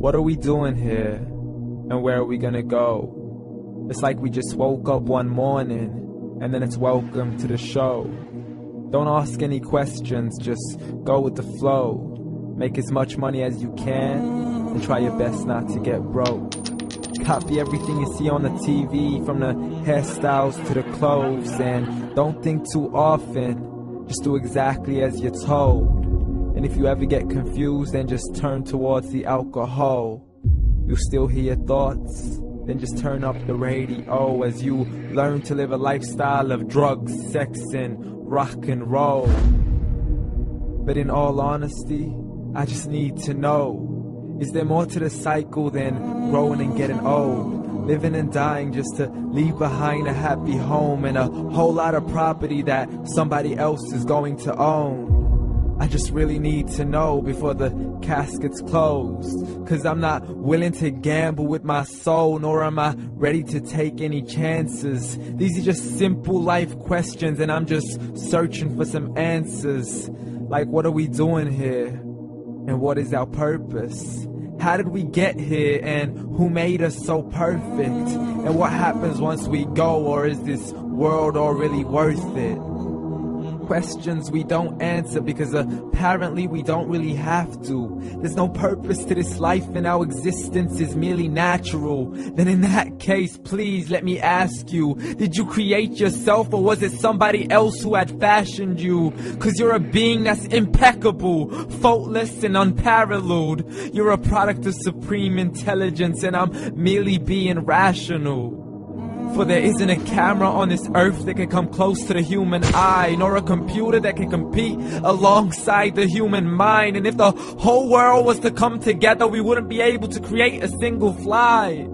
What are we doing here? And where are we gonna go? It's like we just woke up one morning, and then it's welcome to the show. Don't ask any questions, just go with the flow. Make as much money as you can, and try your best not to get broke. Copy everything you see on the TV, from the hairstyles to the clothes, and don't think too often, just do exactly as you're told. And if you ever get confused, then just turn towards the alcohol. You still hear your thoughts? Then just turn up the radio as you learn to live a lifestyle of drugs, sex, and rock and roll. But in all honesty, I just need to know, is there more to the cycle than growing and getting old? Living and dying just to leave behind a happy home and a whole lot of property that somebody else is going to own. I just really need to know before the casket's closed, 'cause I'm not willing to gamble with my soul, nor am I ready to take any chances. These are just simple life questions, and I'm just searching for some answers. Like, what are we doing here? And what is our purpose? How did we get here, and who made us so perfect? And what happens once we go, or is this world all really worth it? Questions we don't answer because apparently we don't really have to. There's no purpose to this life and our existence is merely natural. Then in that case, please let me ask you, did you create yourself, or was it somebody else who had fashioned you? 'Cause you're a being that's impeccable, faultless and unparalleled. You're a product of supreme intelligence, and I'm merely being rational. For there isn't a camera on this earth that can come close to the human eye, nor a computer that can compete alongside the human mind. And if the whole world was to come together, we wouldn't be able to create a single fly.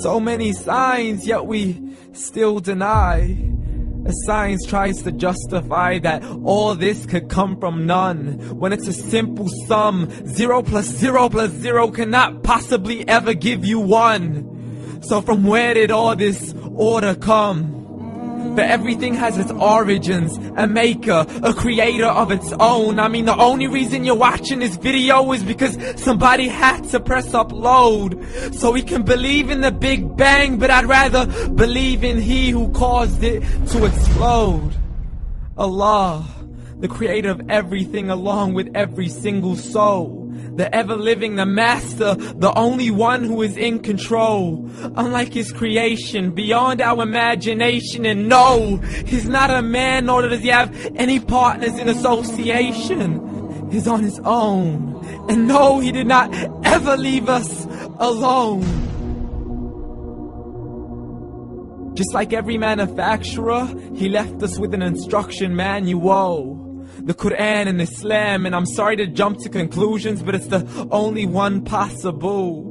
So many signs, yet we still deny. As science tries to justify that all this could come from none, when it's a simple sum. 0 plus 0 plus 0 cannot possibly ever give you 1. So from where did all this order come? But everything has its origins, a maker, a creator of its own. I mean, the only reason you're watching this video is because somebody had to press upload, so we can believe in the Big Bang, but I'd rather believe in He who caused it to explode. Allah, the creator of everything, along with every single soul. The ever-living, the master, the only one who is in control. Unlike his creation, beyond our imagination. And no, he's not a man, nor does he have any partners in association. He's on his own. And no, he did not ever leave us alone. Just like every manufacturer, he left us with an instruction manual. The Quran and Islam, and I'm sorry to jump to conclusions, but it's the only one possible.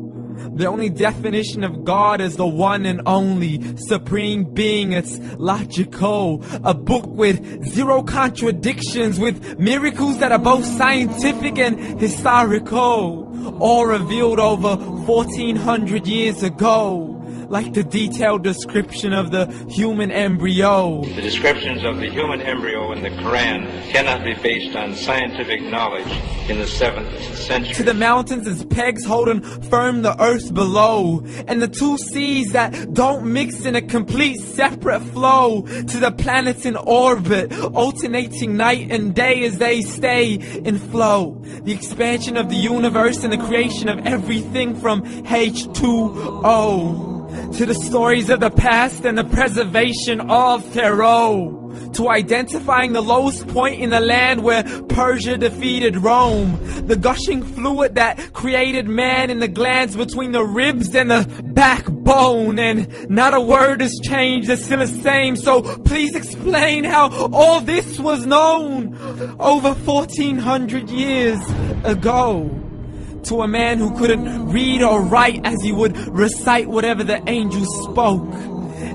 The only definition of God is the one and only supreme being. It's logical, a book with 0 contradictions, with miracles that are both scientific and historical, all revealed over 1400 years ago. Like the detailed description of the human embryo. The descriptions of the human embryo in the Quran cannot be based on scientific knowledge in the 7th century. To the mountains as pegs holding firm the earth below, and the 2 seas that don't mix in a complete separate flow. To the planets in orbit, alternating night and day as they stay in flow. The expansion of the universe and the creation of everything from H2O. To the stories of the past and the preservation of Pharaoh. To identifying the lowest point in the land where Persia defeated Rome. The gushing fluid that created man in the glands between the ribs and the backbone. And not a word has changed, it's still the same. So please explain how all this was known over 1400 years ago. To a man who couldn't read or write, as he would recite whatever the angels spoke.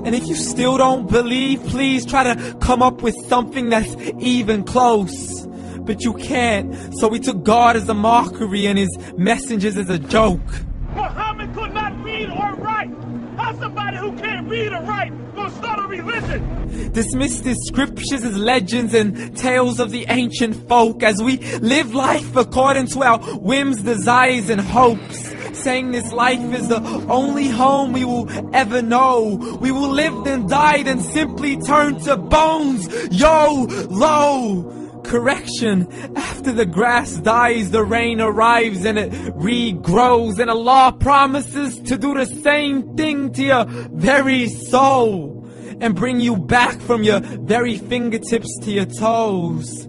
And if you still don't believe, please try to come up with something that's even close. But you can't, so we took God as a mockery and his messengers as a joke. Muhammad could not read or write. How's somebody who can't read or write gonna start a religion? Dismiss the scriptures as legends and tales of the ancient folk, as we live life according to our whims, desires, and hopes. saying this life is the only home we will ever know. We will live then die then simply turn to bones. YOLO! Correction, after the grass dies, the rain arrives and it regrows, and Allah promises to do the same thing to your very soul and bring you back from your very fingertips to your toes,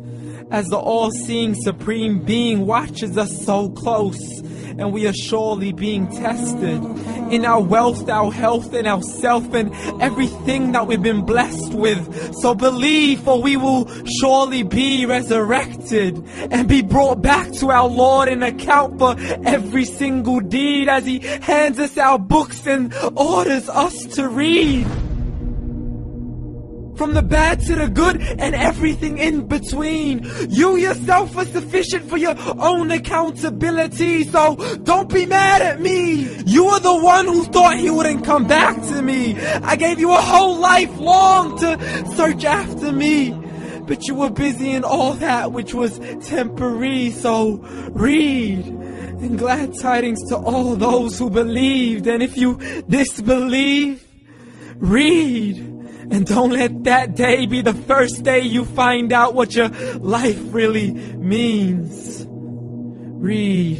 as the all-seeing supreme being watches us so close, and we are surely being tested in our wealth, our health, and our self, and everything that we've been blessed with. So believe, for we will surely be resurrected and be brought back to our Lord and account for every single deed, as He hands us our books and orders us to read. From the bad to the good and everything in between. You yourself are sufficient for your own accountability, so don't be mad at me. You are the one who thought He wouldn't come back to me. I gave you a whole life long to search after me, but you were busy in all that which was temporary. So read, and glad tidings to all those who believed. And if you disbelieve, read. And don't let that day be the first day you find out what your life really means. Read.